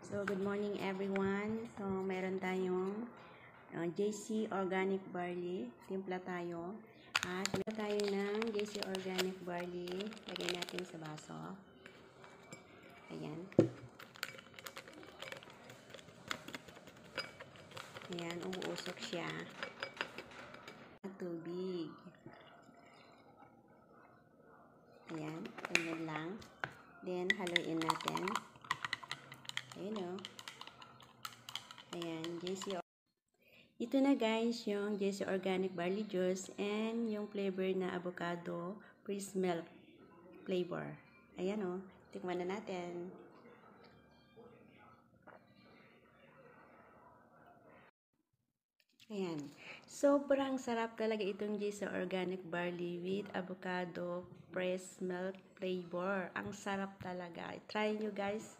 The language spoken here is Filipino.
So, good morning everyone. So, meron tayong JC Organic Barley. Timpla tayo. Timpla tayo ng JC Organic Barley. Lagay natin sa baso. Ayan. Ayan, umuusok siya. Tubig. Ayan, ganyan lang. Then, haluin natin. Ayan o. Ayan, JC. Ito na guys, yung JC Organic Barley Juice and yung flavor na avocado freeze milk flavor. Ayan o, tikman na natin. Ayan. Sobrang sarap talaga itong JC Organic Barley with avocado freeze milk flavor. Ang sarap talaga. Try nyo guys.